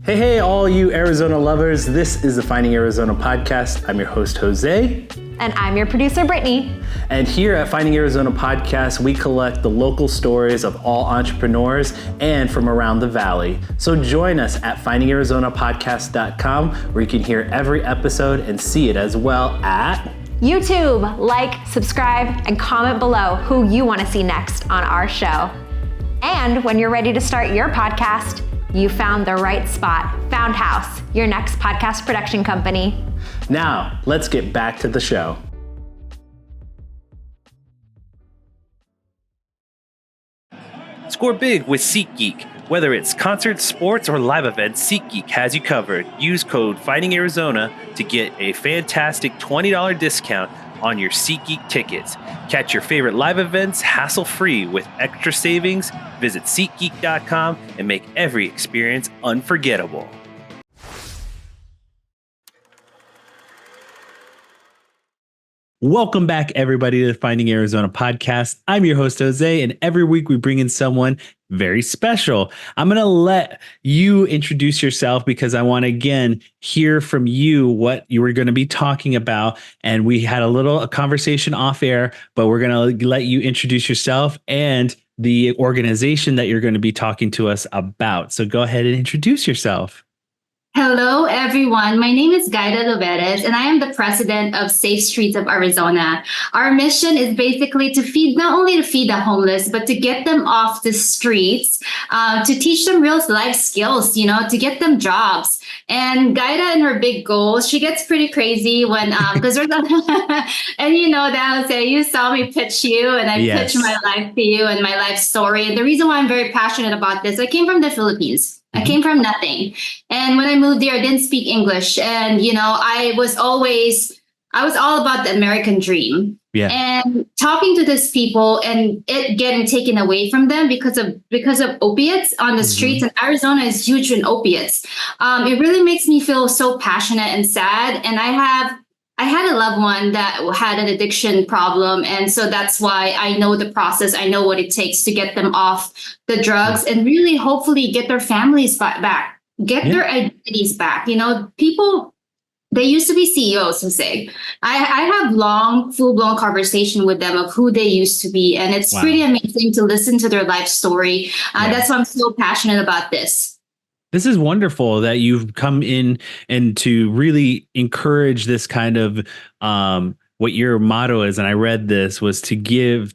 Hey, all you Arizona lovers. This is the Finding Arizona podcast. I'm your host, Jose. And I'm your producer, Brittany. And here at Finding Arizona Podcast, we collect the local stories of all entrepreneurs and from around the valley. So join us at findingarizonapodcast.com, where you can hear every episode and see it as well at YouTube. Like, subscribe, and comment below who you want to see next on our show. And when you're ready to start your podcast, you found the right spot. Found House, your next podcast production company. Now, let's get back to the show. Score big with SeatGeek. Whether it's concerts, sports, or live events, SeatGeek has you covered. Use code FindingArizona to get a fantastic $20 discount on your SeatGeek tickets. Catch your favorite live events hassle-free with extra savings. Visit SeatGeek.com and make every experience unforgettable. Welcome back, everybody, to the Finding Arizona podcast. I'm your host, Jose, and every week we bring in someone very special. I'm going to let you introduce yourself because I want to, again, hear from you what you were going to be talking about. And we had a conversation off air, but we're going to let you introduce yourself and the organization that you're going to be talking to us about. So go ahead and introduce yourself. Hello, everyone. My name is Gyda, and I am the president of Safe Streets of Arizona. Our mission is basically not only to feed the homeless, but to get them off the streets, to teach them real life skills, to get them jobs. And Gyda and her big goals, she gets pretty crazy when, because there's and that Jose, you saw me pitch you and I pitched my life to you and my life story. And the reason why I'm very passionate about this, I came from the Philippines. I came from nothing. And when I moved here, I didn't speak English. And, I was all about the American dream. Yeah. And talking to these people and it getting taken away from them because of opiates on the streets. And Arizona is huge in opiates. It really makes me feel so passionate and sad. And I had a loved one that had an addiction problem. And so that's why I know the process. I know what it takes to get them off the drugs and really hopefully get their families back, get their identities back. People, they used to be CEOs who say, I have long, full-blown conversation with them of who they used to be. And it's pretty amazing to listen to their life story. That's why I'm so passionate about this. This is wonderful that you've come in and to really encourage this kind of what your motto is. And I read this was to give,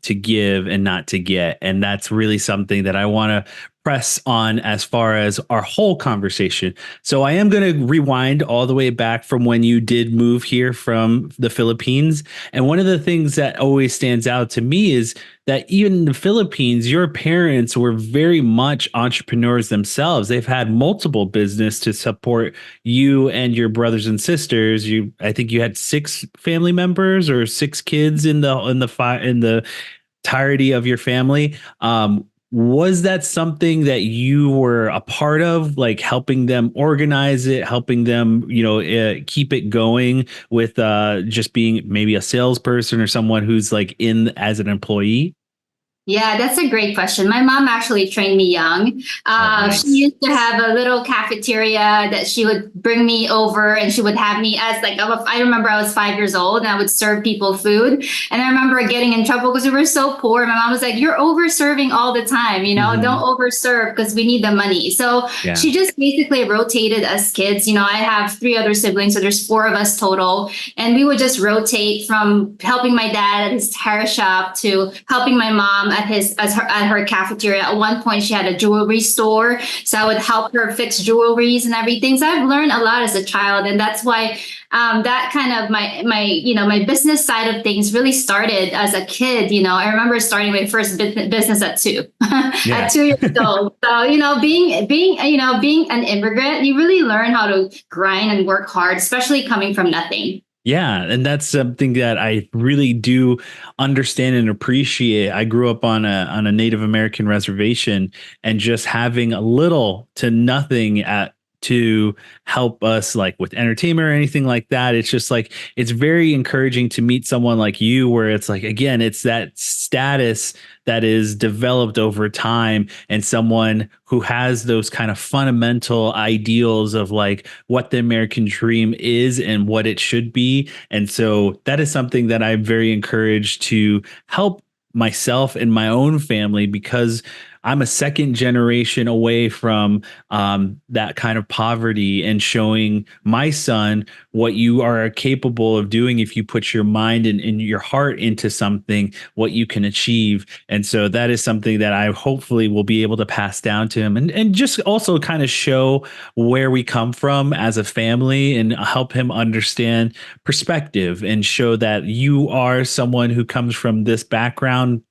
and not to get. And that's really something that I want to press on as far as our whole conversation. So I am going to rewind all the way back from when you did move here from the Philippines. And one of the things that always stands out to me is that even in the Philippines, your parents were very much entrepreneurs themselves. They've had multiple business to support you and your brothers and sisters. I think you had 6 family members or 6 kids in the entirety of your family. Was that something that you were a part of, like helping them organize it, helping them, keep it going with just being maybe a salesperson or someone who's like in as an employee? Yeah, that's a great question. My mom actually trained me young. Nice. She used to have a little cafeteria that she would bring me over and she would have me as I remember I was 5 years old and I would serve people food. And I remember getting in trouble because we were so poor. My mom was like, you're over serving all the time, don't over serve because we need the money. So she just basically rotated us kids. I have 3 other siblings, so there's 4 of us total. And we would just rotate from helping my dad at his hair shop to helping my mom at her cafeteria. At one point, she had a jewelry store, so I would help her fix jewelries and everything. So I've learned a lot as a child, and that's why that kind of my business side of things really started as a kid. I remember starting my first business at 2, at 2 years old. So being an immigrant, you really learn how to grind and work hard, especially coming from nothing. Yeah, and that's something that I really do understand and appreciate. I grew up on a Native American reservation, and just having a little to nothing at to help us like with entertainment or anything like that. It's just like it's very encouraging to meet someone like you where it's like again, it's that status that is developed over time and someone who has those kind of fundamental ideals of like what the American dream is and what it should be. And so that is something that I'm very encouraged to help myself and my own family because I'm a second generation away from that kind of poverty and showing my son what you are capable of doing if you put your mind and your heart into something, what you can achieve. And so that is something that I hopefully will be able to pass down to him and just also kind of show where we come from as a family and help him understand perspective and show that you are someone who comes from this background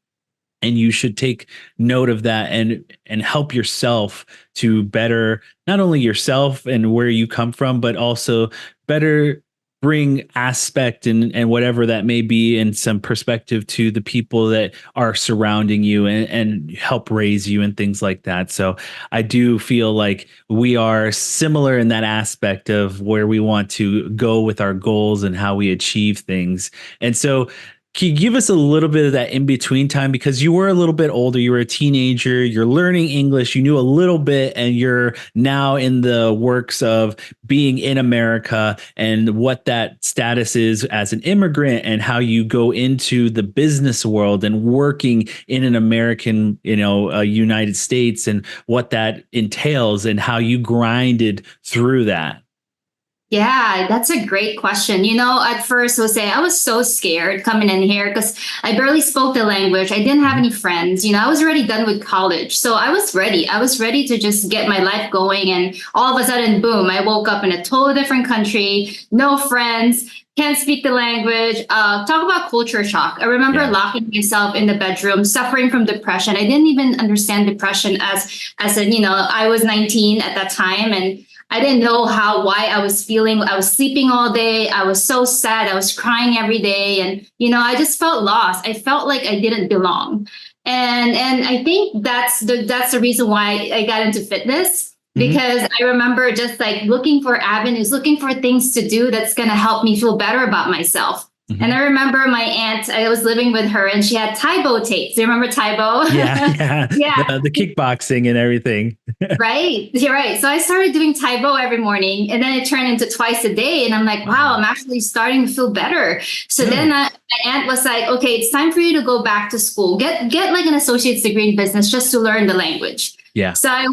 and you should take note of that and help yourself to better not only yourself and where you come from, but also better bring aspect and whatever that may be and some perspective to the people that are surrounding you and help raise you and things like that. So I do feel like we are similar in that aspect of where we want to go with our goals and how we achieve things. And so can you give us a little bit of that in between time? Because you were a little bit older, you were a teenager, you're learning English, you knew a little bit, and you're now in the works of being in America and what that status is as an immigrant and how you go into the business world and working in an American, United States and what that entails and how you grinded through that. Yeah, that's a great question. At first, Jose, I was so scared coming in here because I barely spoke the language. I didn't have any friends. I was already done with college. So I was ready. I was ready to just get my life going. And all of a sudden, boom, I woke up in a totally different country, no friends, can't speak the language. Talk about culture shock. I remember locking myself in the bedroom, suffering from depression. I didn't even understand depression I was 19 at that time. And I didn't know why I was feeling. I was sleeping all day. I was so sad. I was crying every day. And, I just felt lost. I felt like I didn't belong. And I think that's the reason why I got into fitness, because I remember just like looking for avenues, looking for things to do that's going to help me feel better about myself. And I remember my aunt, I was living with her and she had Taibo tapes. Do you remember Taibo? Yeah. The kickboxing and everything. Right. You're right. So I started doing Taibo every morning and then it turned into twice a day. And I'm like, wow, I'm actually starting to feel better. So then my aunt was like, okay, it's time for you to go back to school. Get like an associate's degree in business just to learn the language. Yeah. So I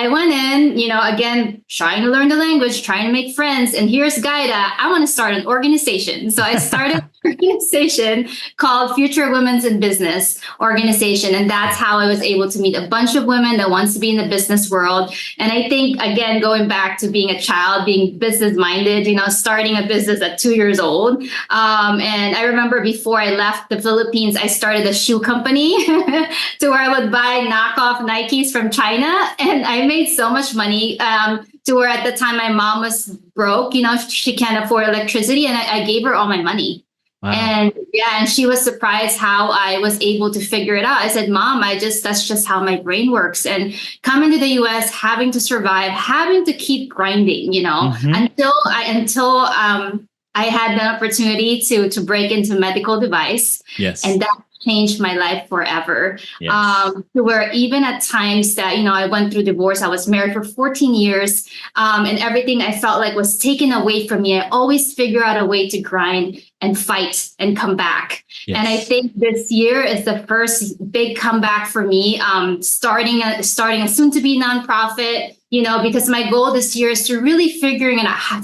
went in, again, trying to learn the language, trying to make friends. And here's Gyda. I want to start an organization. So I started an organization called Future Women's in Business Organization. And that's how I was able to meet a bunch of women that wants to be in the business world. And I think, again, going back to being a child, being business minded, starting a business at 2 years old. And I remember before I left the Philippines, I started a shoe company to where I would buy knockoff Nikes from China. And I made so much money to where at the time my mom was broke, she can't afford electricity. And I gave her all my money. Wow. And she was surprised how I was able to figure it out. I said, Mom, that's just how my brain works. And coming to the US, having to survive, having to keep grinding, until I had the opportunity to break into medical device. Yes. And that changed my life forever. Yes. To where even at times that, I went through divorce, I was married for 14 years, and everything I felt like was taken away from me. I always figure out a way to grind and fight and come back. Yes. And I think this year is the first big comeback for me, starting a soon to be nonprofit, because my goal this year is to really figuring out how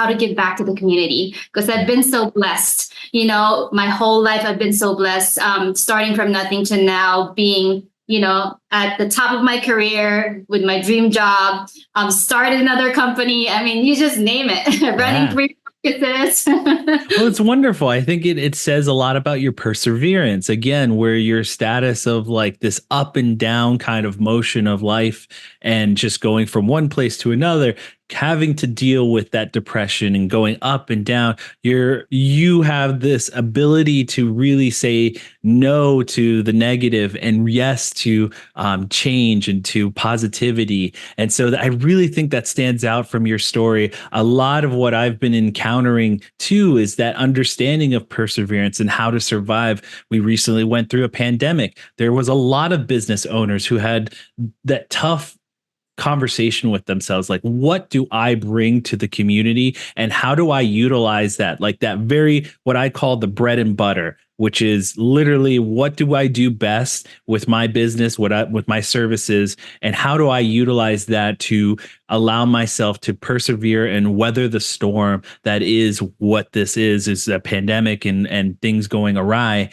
to give back to the community, because I've been so blessed. My whole life I've been so blessed, starting from nothing to now being, at the top of my career with my dream job, started another company. I mean, you just name it, running 3 businesses. Well, it's wonderful. I think it says a lot about your perseverance, again, where your status of like this up and down kind of motion of life and just going from one place to another, having to deal with that depression and going up and down. You have this ability to really say no to the negative and yes to change and to positivity. And so I really think that stands out from your story. A lot of what I've been encountering too is that understanding of perseverance and how to survive. We recently went through a pandemic. There was a lot of business owners who had that tough conversation with themselves, like, what do I bring to the community and how do I utilize that, like that very what I call the bread and butter, which is literally what do I do best with my business, with my services, and how do I utilize that to allow myself to persevere and weather the storm that is what this is a pandemic and things going awry.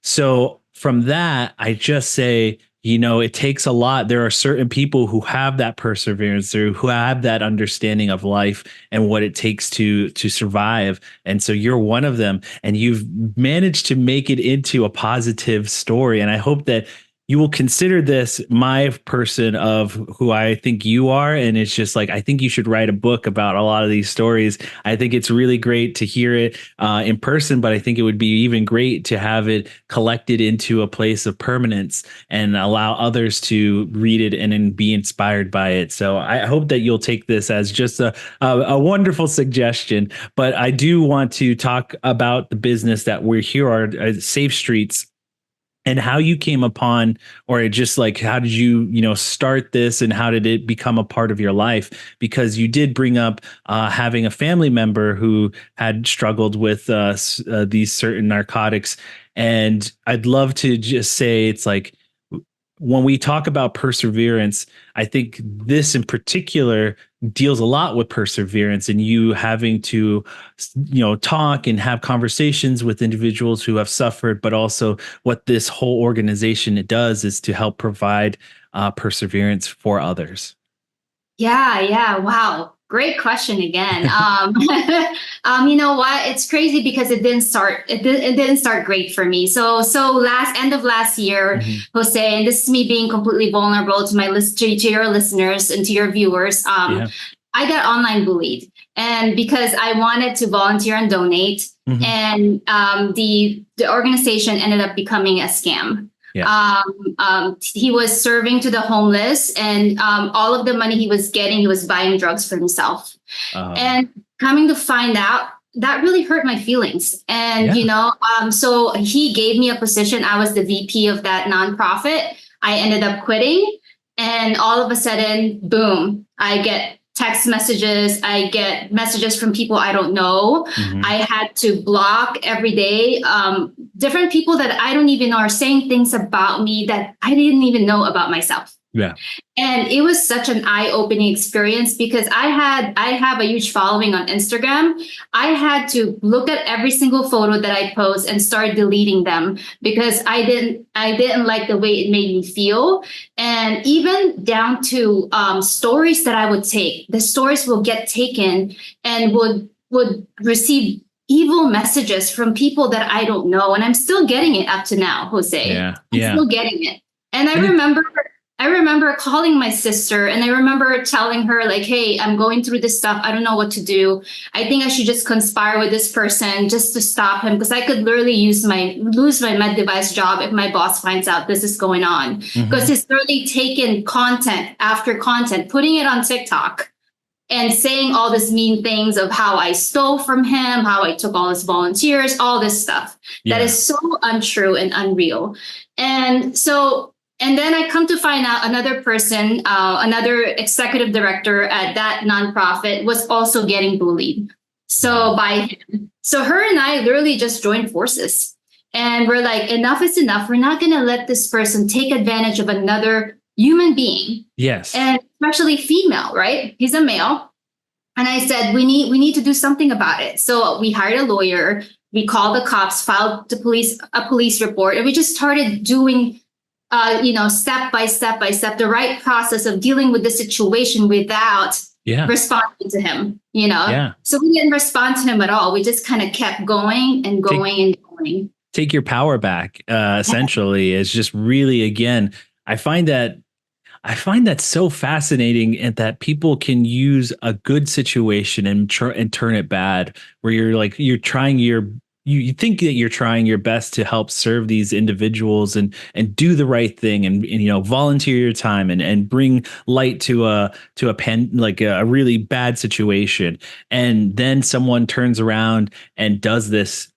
So from that, I just say, it takes a lot. There are certain people who have that perseverance, or who have that understanding of life and what it takes to survive. And so you're one of them, and you've managed to make it into a positive story. And I hope that you will consider this my person of who I think you are. And it's just like, I think you should write a book about a lot of these stories. I think it's really great to hear it in person, but I think it would be even great to have it collected into a place of permanence and allow others to read it and then be inspired by it. So I hope that you'll take this as just a wonderful suggestion. But I do want to talk about the business that we're here are Safe Streets, and how you came upon, or just like, how did you start this, and how did it become a part of your life? Because you did bring up having a family member who had struggled with these certain narcotics. And I'd love to just say, it's like, when we talk about perseverance, I think this in particular deals a lot with perseverance and you having to, talk and have conversations with individuals who have suffered, but also what this whole organization it does is to help provide perseverance for others. Yeah. Wow. Great question again. You know what? It's crazy because it didn't start. It didn't start great for me. So end of last year, Jose, and this is me being completely vulnerable to to your listeners and to your viewers. I got online bullied, and because I wanted to volunteer and donate, and the organization ended up becoming a scam. Yeah. He was serving to the homeless, and all of the money he was getting, he was buying drugs for himself. And coming to find out, that really hurt my feelings. And, so he gave me a position. I was the VP of that nonprofit. I ended up quitting. And all of a sudden, boom, I get text messages. I get messages from people I don't know. I had to block every day different people that I don't even know are saying things about me that I didn't even know about myself. Yeah. And it was such an eye-opening experience because I have a huge following on Instagram. I had to look at every single photo that I post and start deleting them because I didn't like the way it made me feel. And even down to stories that I would take, the stories will get taken and would receive evil messages from people that I don't know. And I'm still getting it up to now, Jose. Yeah. I'm still getting it. And I remember calling my sister, and I remember telling her, like, hey, I'm going through this stuff. I don't know what to do. I think I should just conspire with this person just to stop him, because I could literally lose my med device job if my boss finds out this is going on. Because he's literally taken content after content, putting it on TikTok and saying all this mean things of how I stole from him, how I took all his volunteers, all this stuff that is so untrue and unreal. And then I come to find out another person, another executive director at that nonprofit was also getting bullied. So by him. So her and I literally just joined forces. And we're like, enough is enough. We're not going to let this person take advantage of another human being. Yes. And especially female, right? He's a male. And I said, we need to do something about it. So we hired a lawyer. We called the cops, filed a police report, and we just started doing step by step, the right process of dealing with the situation without responding to him, So we didn't respond to him at all. We just kind of kept going and going. Take your power back, essentially, is just really, again, I find that I find that so fascinating, and that people can use a good situation and turn it bad. Where you're like you're trying your you think that you're trying your best to help serve these individuals and do the right thing, and volunteer your time and bring light to a pen like a really bad situation, and then someone turns around and does this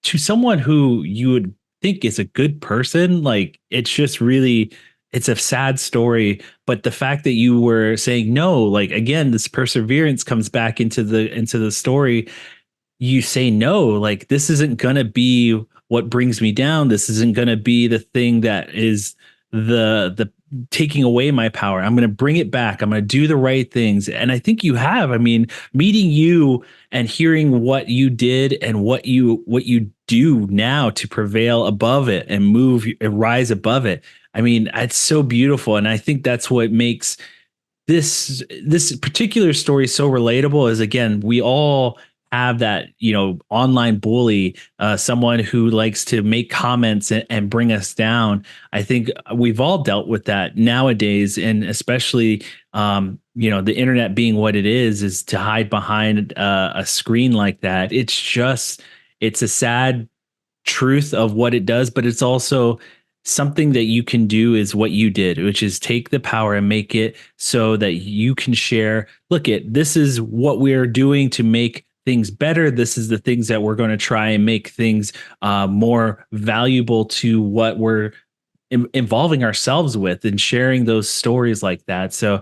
to someone who you would think is a good person. Like, it's just really, it's a sad story. But the fact that you were saying no, like, again, this perseverance comes back into the story. You say no, like, this isn't gonna be what brings me down. This isn't gonna be the thing that is the taking away my power. I'm gonna bring it back. I'm gonna do the right things. And I think you have. I mean, meeting you and hearing what you did and what you do now to prevail above it and move and rise above it. I mean, it's so beautiful. And I think that's what makes this particular story so relatable. Is, again, we all have that online bully, someone who likes to make comments and bring us down. I think we've all dealt with that nowadays, and especially the internet being what it is to hide behind a screen like that. It's a sad truth of what it does, but it's also something that you can do is what you did, which is take the power and make it so that you can share. Look, this is what we're doing to make things better. This is the things that we're going to try and make things more valuable to what we're involving ourselves with, and sharing those stories like that. So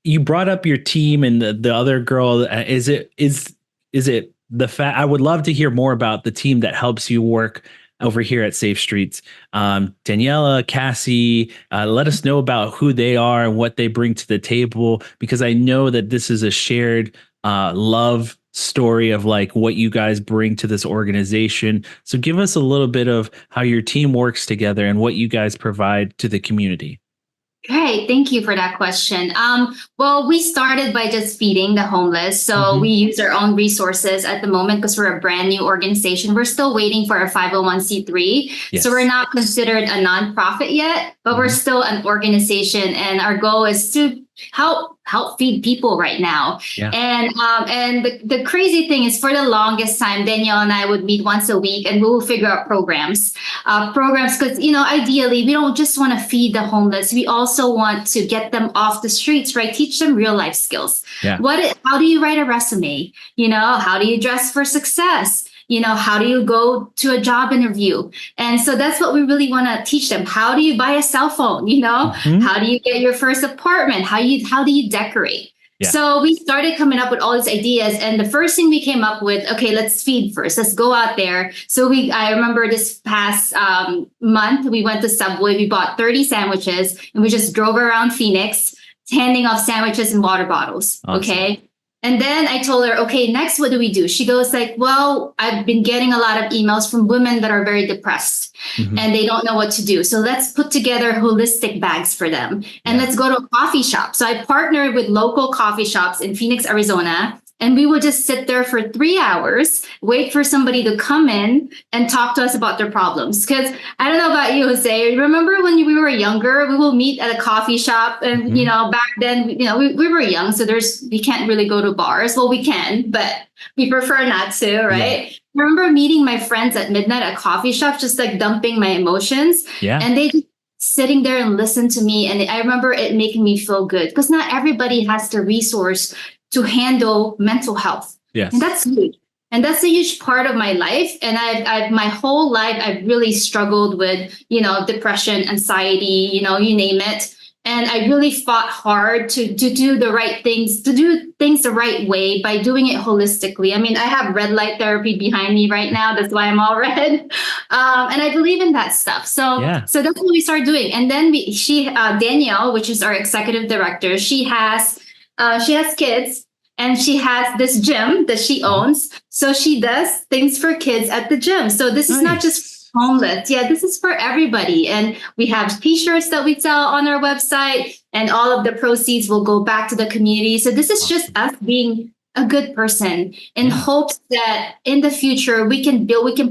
you brought up your team and the other girl. Is it the fact? I would love to hear more about the team that helps you work over here at Safe Streets. Daniela, Cassie, let us know about who they are and what they bring to the table, because I know that this is a shared love story of like what you guys bring to this organization. So give us a little bit of how your team works together and what you guys provide to the community. Great. Thank you for that question. Well, we started by just feeding the homeless. So we use our own resources at the moment because we're a brand new organization. We're still waiting for our 501c3. Yes. So we're not considered a nonprofit yet, but we're still an organization. And our goal is to help feed people right now. Yeah. And the crazy thing is, for the longest time, Danielle and I would meet once a week and we will figure out programs because ideally we don't just want to feed the homeless. We also want to get them off the streets, right? Teach them real life skills. Yeah. How do you write a resume? How do you dress for success? How do you go to a job interview? And so that's what we really want to teach them. How do you buy a cell phone? How do you get your first apartment? How do you decorate? Yeah. So we started coming up with all these ideas. And the first thing we came up with, okay, let's feed first. Let's go out there. So I remember this past month, we went to Subway. We bought 30 sandwiches and we just drove around Phoenix, handing off sandwiches and water bottles. Awesome. Okay. And then I told her, okay, next, what do we do? She goes like, well, I've been getting a lot of emails from women that are very depressed and they don't know what to do. So let's put together holistic bags for them and let's go to a coffee shop. So I partnered with local coffee shops in Phoenix, Arizona. And we would just sit there for 3 hours, wait for somebody to come in and talk to us about their problems. Because I don't know about you, Jose. Remember when we were younger, we will meet at a coffee shop. And, back then, we were young. So we can't really go to bars. Well, we can, but we prefer not to, right? Yeah. I remember meeting my friends at midnight at coffee shops, just like dumping my emotions. Yeah. And they just sitting there and listen to me. And I remember it making me feel good because not everybody has the resource to handle mental health. Yes. And that's huge. And that's a huge part of my life. And I've my whole life, I've really struggled with, depression, anxiety, you name it. And I really fought hard to do the right things, to do things the right way by doing it holistically. I mean, I have red light therapy behind me right now. That's why I'm all red. And I believe in that stuff. So that's what we started doing. And then Danielle, which is our executive director, she has kids and she has this gym that she owns. So she does things for kids at the gym. So this is not just homeless. Yeah, this is for everybody. And we have t-shirts that we sell on our website and all of the proceeds will go back to the community. So this is just us being a good person in hopes that in the future we can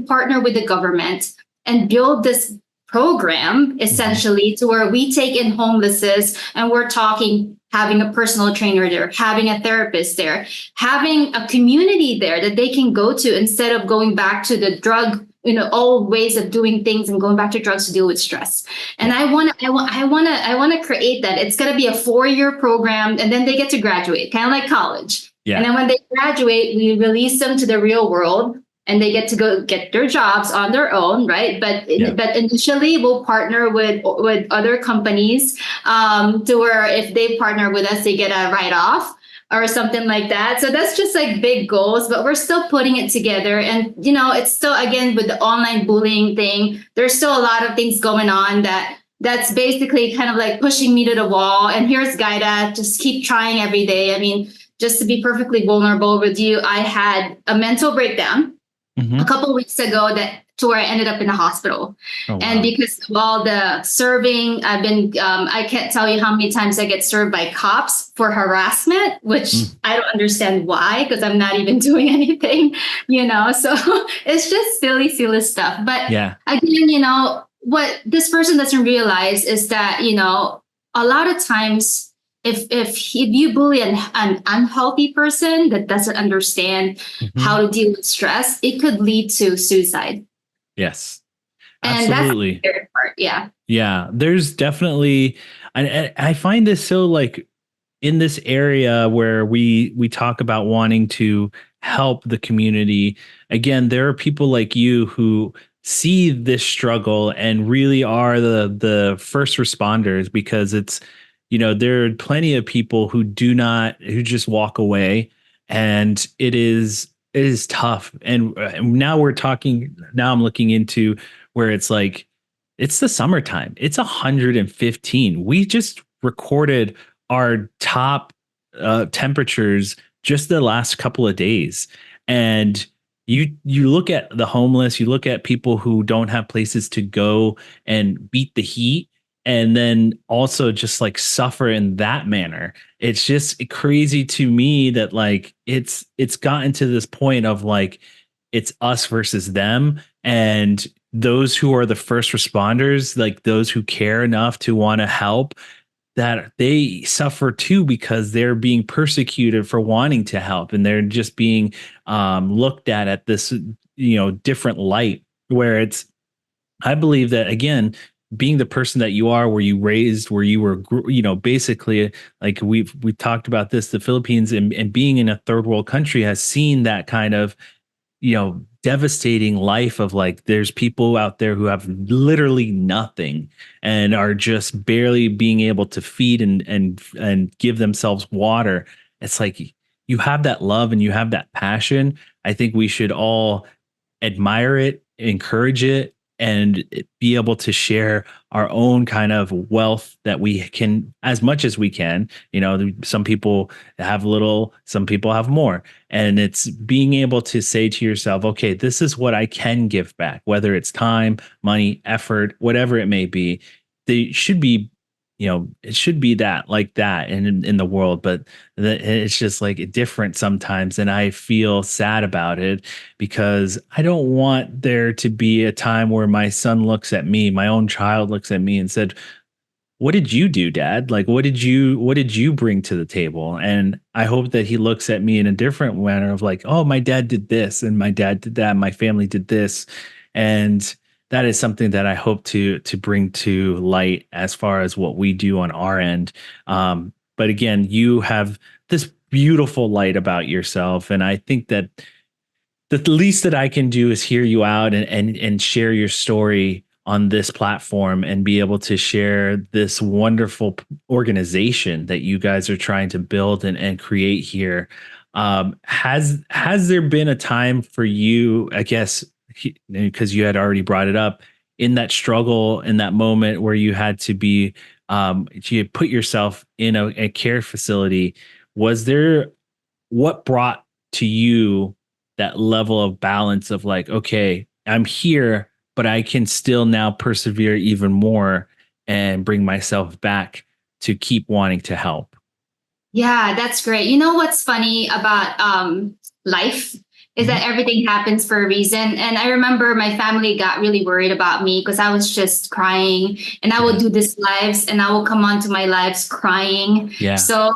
partner with the government and build this program essentially to where we take in homelesses and we're talking having a personal trainer there, having a therapist there, having a community there that they can go to instead of going back to the drug, old ways of doing things and going back to drugs to deal with stress. And I want to create that. It's going to be a 4-year program, and then they get to graduate, kind of like college. Yeah. And then when they graduate, we release them to the real world, and they get to go get their jobs on their own, right? But initially, we'll partner with other companies to where if they partner with us, they get a write-off or something like that. So that's just like big goals, but we're still putting it together. And, it's still, again, with the online bullying thing, there's still a lot of things going on that's basically kind of like pushing me to the wall. And here's Gyda, just keep trying every day. I mean, just to be perfectly vulnerable with you, I had a mental breakdown a couple of weeks ago to where I ended up in the hospital. Oh, wow. And because of all the serving, I can't tell you how many times I get served by cops for harassment, which I don't understand why, because I'm not even doing anything, so it's just silly stuff. But again, what this person doesn't realize is that, a lot of times, if you bully an unhealthy person that doesn't understand how to deal with stress, it could lead to suicide. Yes, and absolutely. That's the scary part. Yeah. There's definitely, I find this so like in this area where we talk about wanting to help the community. Again, there are people like you who see this struggle and really are the first responders, because it's, there are plenty of people who who just walk away, and it is tough. And now I'm looking into where it's like, it's the summertime. It's 115. We just recorded our top temperatures just the last couple of days. And you look at the homeless, you look at people who don't have places to go and beat the heat, and then also just like suffer in that manner. It's just crazy to me that like it's gotten to this point of like it's us versus them, and those who are the first responders, like those who care enough to want to help, that they suffer too, because they're being persecuted for wanting to help, and they're just being looked at this different light, where it's, I believe that, again, being the person that you are, where you were, basically, like we've talked about this, the Philippines and being in a third world country has seen that kind of, devastating life of like, there's people out there who have literally nothing and are just barely being able to feed and give themselves water. It's like, you have that love and you have that passion. I think we should all admire it, encourage it, and be able to share our own kind of wealth that we can, as much as we can. Some people have little, some people have more. And it's being able to say to yourself, okay, this is what I can give back, whether it's time, money, effort, whatever it may be. They should be, it should be that like that in the world, but it's just like different sometimes. And I feel sad about it, because I don't want there to be a time where my son looks at me, my own child looks at me and said, what did you do, Dad? Like, what did you bring to the table? And I hope that he looks at me in a different manner of like, oh, my dad did this and my dad did that. My family did this. And that is something that I hope to bring to light as far as what we do on our end. But again, you have this beautiful light about yourself. And I think that the least that I can do is hear you out and share your story on this platform and be able to share this wonderful organization that you guys are trying to build and create here. Has there been a time for you, I guess, because you had already brought it up, in that struggle, in that moment where you had to be, you put yourself in a care facility, what brought to you that level of balance of like, okay, I'm here, but I can still now persevere even more and bring myself back to keep wanting to help? Yeah, that's great. You know what's funny about life is that everything happens for a reason. And I remember my family got really worried about me because I was just crying, and I would do these lives, and I will come on to my lives crying. Yeah. So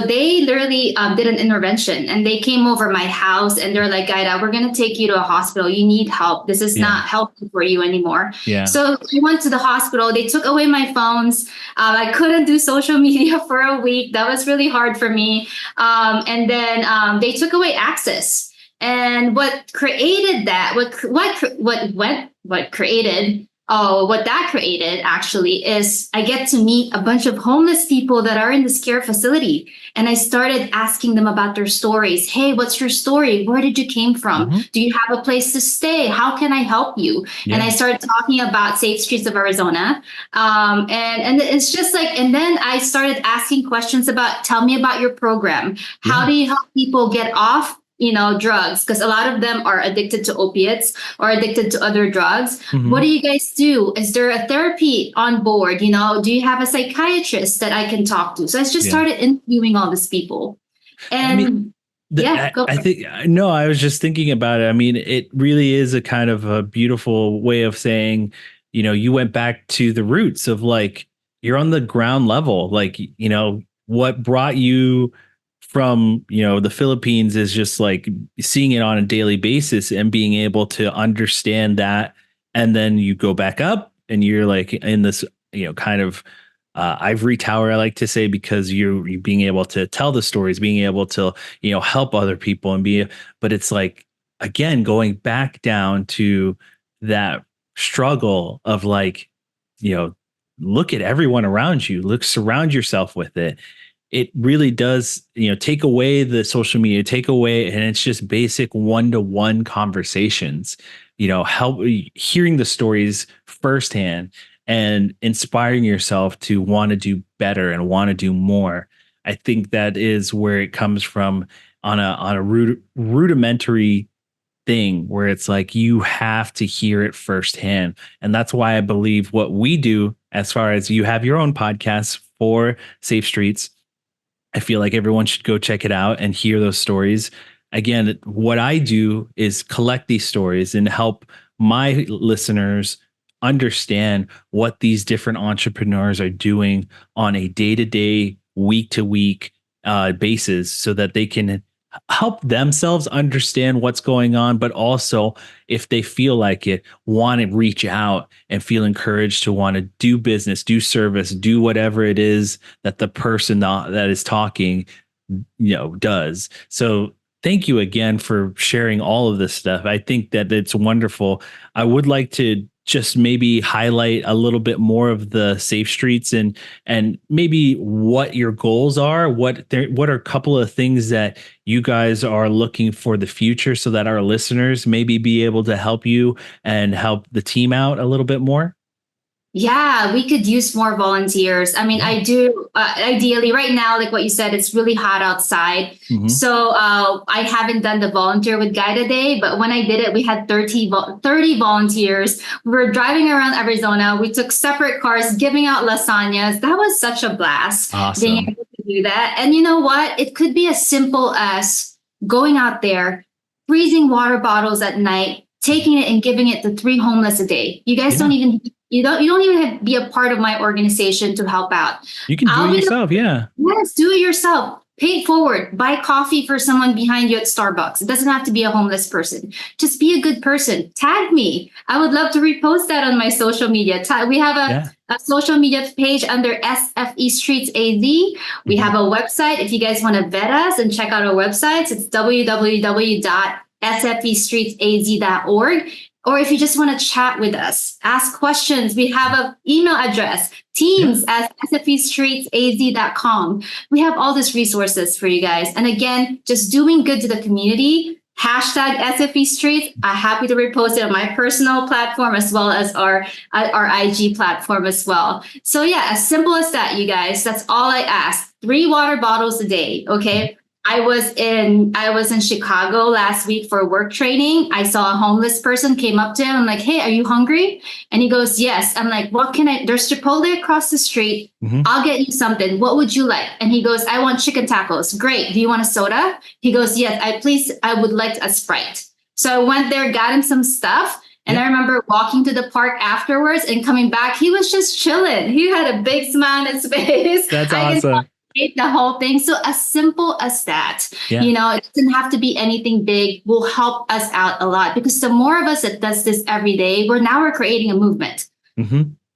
they literally did an intervention, and they came over my house, and they're like, Gyda, we're going to take you to a hospital. You need help. This is not healthy for you anymore. Yeah. So we went to the hospital. They took away my phones. I couldn't do social media for a week. That was really hard for me. And then they took away access. And what created that, what that created actually is I get to meet a bunch of homeless people that are in this care facility. And I started asking them about their stories. Hey, what's your story? Where did you came from? Do you have a place to stay? How can I help you? And I started talking about Safe Streets of Arizona. And it's just like, and then I started asking questions about, tell me about your program. How do you help people get off drugs? Because a lot of them are addicted to opiates or addicted to other drugs. What do you guys do? Is there a therapy on board? Do you have a psychiatrist that I can talk to? So I just started interviewing all these people. And I was just thinking about it. I mean, it really is a kind of a beautiful way of saying, you went back to the roots of like, you're on the ground level. Like, what brought you from the Philippines is just like seeing it on a daily basis and being able to understand that, and then you go back up and you're like in this kind of ivory tower, I like to say, because you're being able to tell the stories, being able to help other people but it's like, again, going back down to that struggle of like, look at everyone around you, surround yourself with it. It really does, take away the social media, and it's just basic one-to-one conversations, help hearing the stories firsthand and inspiring yourself to want to do better and want to do more. I think that is where it comes from on a rudimentary thing where it's like, you have to hear it firsthand. And that's why I believe what we do, as far as you have your own podcast for Safe Streets, I feel like everyone should go check it out and hear those stories. Again, what I do is collect these stories and help my listeners understand what these different entrepreneurs are doing on a day-to-day, week-to-week basis, so that they can help themselves understand what's going on, but also, if they feel like it, want to reach out and feel encouraged to want to do business, do service, do whatever it is that the person that is talking, does. So thank you again for sharing all of this stuff. I think that it's wonderful. I would like to just maybe highlight a little bit more of the Safe Streets and maybe what your goals are, what are a couple of things that you guys are looking for the future, so that our listeners maybe be able to help you and help the team out a little bit more. Yeah, we could use more volunteers. I mean, I do ideally right now, like what you said, it's really hot outside. So I haven't done the volunteer with Gyda Day, but when I did it, we had 30 volunteers. We were driving around Arizona. We took separate cars, giving out lasagnas. That was such a blast. Awesome. Being able to do that. And you know what? It could be as simple as going out there, freezing water bottles at night, taking it and giving it to 3 homeless a day. You guys don't even have to be a part of my organization to help out. You can do it yourself. Yeah. Yes, do it yourself. Pay it forward. Buy coffee for someone behind you at Starbucks. It doesn't have to be a homeless person. Just be a good person. Tag me. I would love to repost that on my social media. We have a social media page under SFE Streets AZ. We have a website. If you guys want to vet us and check out our websites, it's www.sfestreetsaz.org. Or if you just want to chat with us, ask questions, we have an email address, teams@sfestreetsaz.com. We have all these resources for you guys. And again, just doing good to the community, hashtag SFE Streets. I'm happy to repost it on my personal platform as well as our IG platform as well. So yeah, as simple as that, you guys, that's all I ask. 3 water bottles a day, okay? I was in Chicago last week for work training. I saw a homeless person, came up to him. I'm like, hey, are you hungry? And he goes, yes. I'm like, what can there's Chipotle across the street. I'll get you something. What would you like? And he goes, I want chicken tacos. Great. Do you want a soda? He goes, yes, I would like a Sprite. So I went there, got him some stuff. And I remember walking to the park afterwards and coming back. He was just chilling. He had a big smile on his face. That's I awesome. can the whole thing. So as simple as that, you know, it doesn't have to be anything big, will help us out a lot, because the more of us that does this every day, we're creating a movement.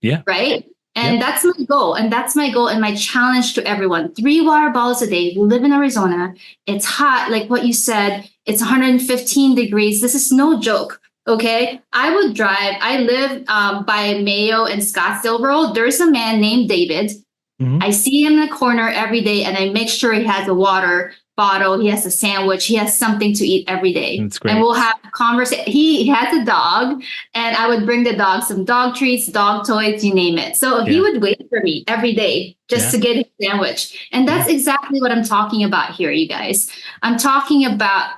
Yeah. Right. And that's my goal. And that's my goal and my challenge to everyone. 3 water bottles a day. We live in Arizona. It's hot. Like what you said, it's 115 degrees. This is no joke. Okay. I would drive. I live by Mayo and Scottsdale Road. There's a man named David. I see him in the corner every day, and I make sure he has a water bottle. He has a sandwich. He has something to eat every day. That's great. And we'll have conversation. He has a dog, and I would bring the dog some dog treats, dog toys, you name it. So he would wait for me every day just to get his sandwich. And that's exactly what I'm talking about here, you guys. I'm talking about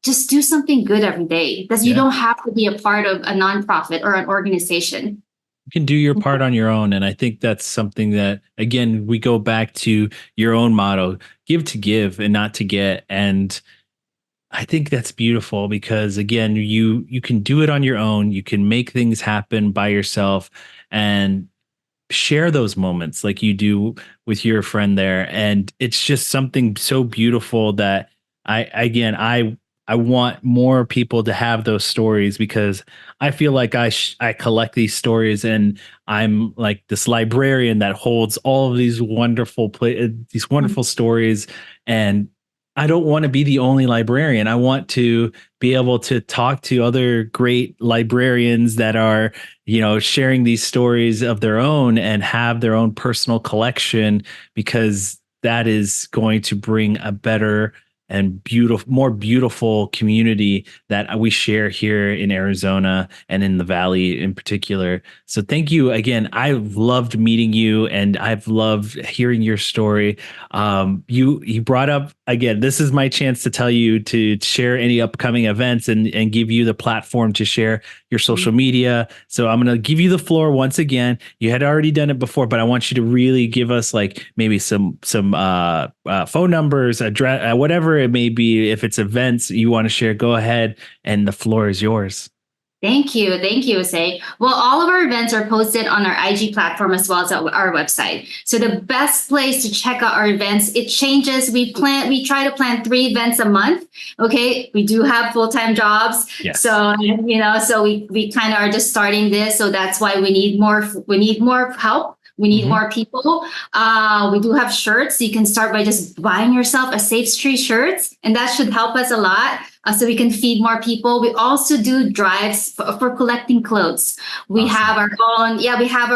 just do something good every day. That you don't have to be a part of a nonprofit or an organization. You can do your part on your own. And I think that's something that, again, we go back to your own motto, give to give and not to get. And I think that's beautiful because, again, you can do it on your own. You can make things happen by yourself and share those moments like you do with your friend there. And it's just something so beautiful that I want more people to have those stories, because I feel like I collect these stories and I'm like this librarian that holds all of these wonderful stories. And I don't want to be the only librarian. I want to be able to talk to other great librarians that are, sharing these stories of their own and have their own personal collection, because that is going to bring a better and more beautiful community that we share here in Arizona and in the Valley in particular. So thank you again. I've loved meeting you and I've loved hearing your story. You brought up, again, this is my chance to tell you to share any upcoming events and give you the platform to share your social media. So I'm going to give you the floor once again. You had already done it before, but I want you to really give us like maybe some phone numbers, address, whatever it may be. If it's events you want to share, go ahead, and the floor is yours. Thank you, Jose. Well, all of our events are posted on our IG platform as well as our website. So the best place to check out our events, it changes. We try to plan 3 events a month. Okay, we do have full-time jobs, so so we kind of are just starting this. So that's why we need more help. We need more people. We do have shirts. You can start by just buying yourself a Safe Street shirts, and that should help us a lot. So we can feed more people. We also do drives for collecting clothes. We have our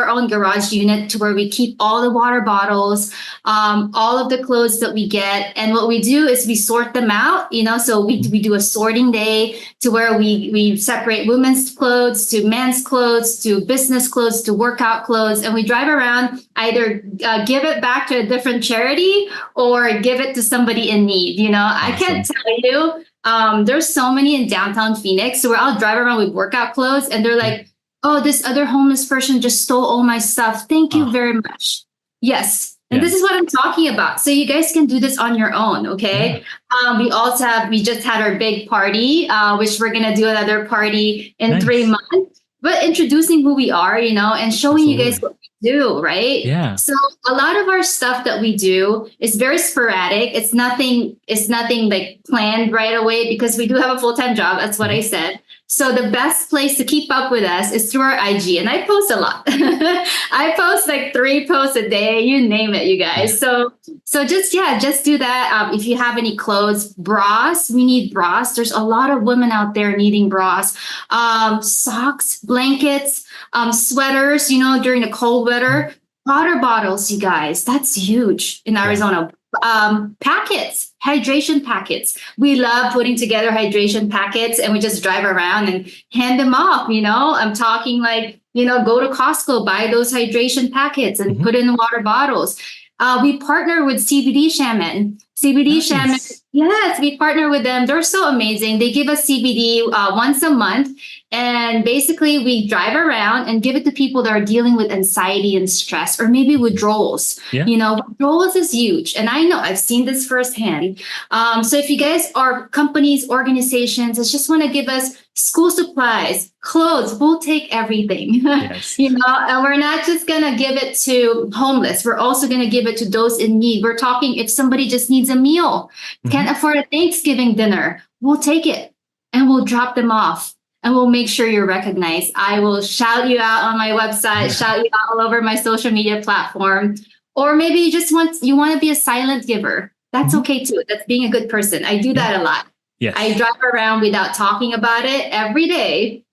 own garage unit to where we keep all the water bottles, all of the clothes that we get. And what we do is we sort them out, so we do a sorting day to where we separate women's clothes to men's clothes to business clothes to workout clothes. And we drive around, either give it back to a different charity or give it to somebody in need. Awesome. I can't tell you. There's so many in downtown Phoenix where I'll drive around with workout clothes and they're like, oh, this other homeless person just stole all my stuff. Thank you very much. Yes. And this is what I'm talking about. So you guys can do this on your own. Okay. Yeah. We just had our big party, which we're going to do another party in 3 months, but introducing who we are, and showing you guys what we do. Right. Yeah. So a lot of our stuff that we do is very sporadic. It's nothing like planned right away because we do have a full-time job. That's what I said. So the best place to keep up with us is through our IG, and I post a lot. I post like 3 posts a day, you name it, you guys. So just do that. If you have any clothes, bras, we need bras. There's a lot of women out there needing bras, socks, blankets, sweaters, during the cold weather, water bottles, you guys, that's huge in Arizona. Packets, hydration packets. We love putting together hydration packets and we just drive around and hand them off. I'm talking like, go to Costco, buy those hydration packets and put in water bottles. We partner with CBD Shaman. CBD Nice. shaman. Yes, we partner with them. They're so amazing. They give us CBD once a month. And basically, we drive around and give it to people that are dealing with anxiety and stress, or maybe withdrawals. Yeah. Withdrawals is huge. And I know I've seen this firsthand. So if you guys are companies, organizations that just want to give us school supplies, clothes, we'll take everything. Yes. And we're not just going to give it to homeless. We're also going to give it to those in need. We're talking if somebody just needs a meal, can't afford a Thanksgiving dinner, we'll take it and we'll drop them off. And we'll make sure you're recognized. I will shout you out on my website, shout you out all over my social media platform. Or maybe you want to be a silent giver. That's okay too. That's being a good person. I do that a lot. Yes. I drive around without talking about it every day,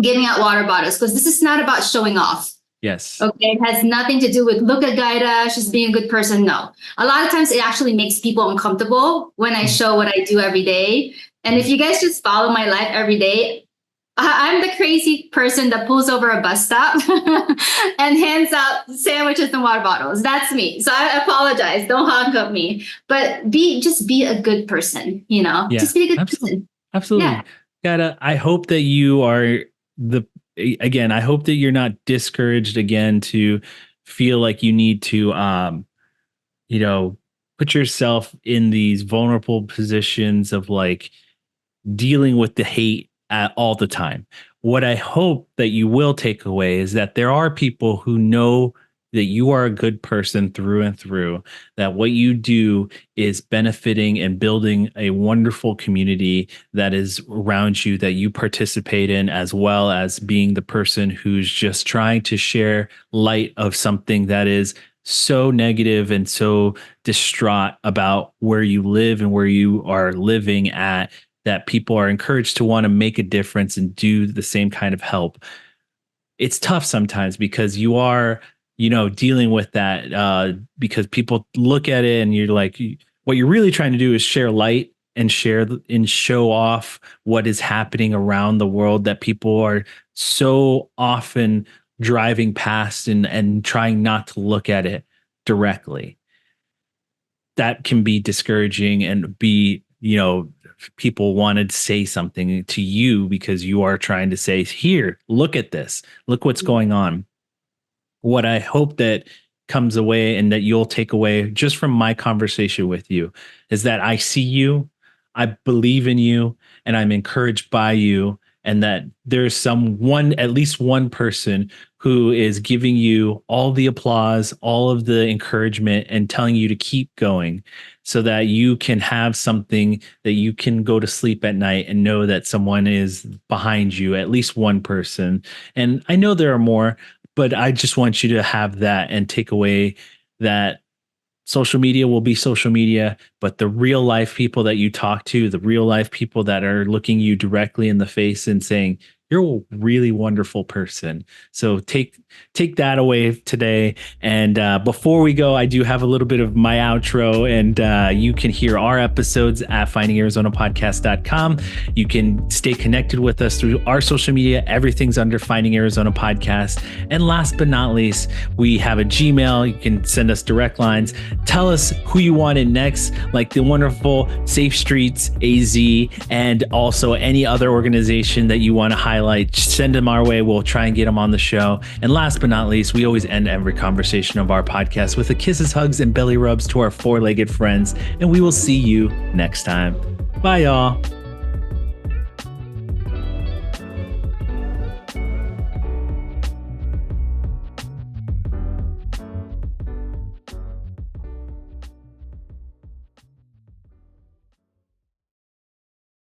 giving out water bottles, because this is not about showing off. Yes. Okay. It has nothing to do with look at Gyda, she's being a good person. No. A lot of times it actually makes people uncomfortable when I show what I do every day. And if you guys just follow my life every day, I'm the crazy person that pulls over a bus stop and hands out sandwiches and water bottles. That's me. So I apologize. Don't honk at me. But just be a good person, Yeah, just be a good person. Absolutely. Yeah. Gyda, I hope that you are I hope that you're not discouraged again to feel like you need to, put yourself in these vulnerable positions of like dealing with the hate all the time. What I hope that you will take away is that there are people who know that you are a good person through and through, that what you do is benefiting and building a wonderful community that is around you, that you participate in, as well as being the person who's just trying to share light of something that is so negative and so distraught about where you live and where you are living at, that people are encouraged to want to make a difference and do the same kind of help. It's tough sometimes because you are, dealing with that because people look at it and you're like, what you're really trying to do is share light and show off what is happening around the world that people are so often driving past and trying not to look at it directly. That can be discouraging and be, people wanted to say something to you because you are trying to say, here, look at this, look what's going on. What I hope that comes away and that you'll take away just from my conversation with you is that I see you, I believe in you, and I'm encouraged by you, and that there's at least one person who is giving you all the applause, all of the encouragement, and telling you to keep going so that you can have something that you can go to sleep at night and know that someone is behind you, at least one person. And I know there are more, but I just want you to have that and take away that social media will be social media, but the real life people that you talk to, the real life people that are looking you directly in the face and saying, you're a really wonderful person. So take that away today. And before we go, I do have a little bit of my outro, and you can hear our episodes at findingarizonapodcast.com. You can stay connected with us through our social media. Everything's under Finding Arizona Podcast. And last but not least, we have a Gmail. You can send us direct lines. Tell us who you want in next, like the wonderful Safe Streets AZ, and also any other organization that you want to highlight. Send them our way. We'll try and get them on the show. And last but not least, we always end every conversation of our podcast with a kisses, hugs, and belly rubs to our four-legged friends. And we will see you next time. Bye, y'all.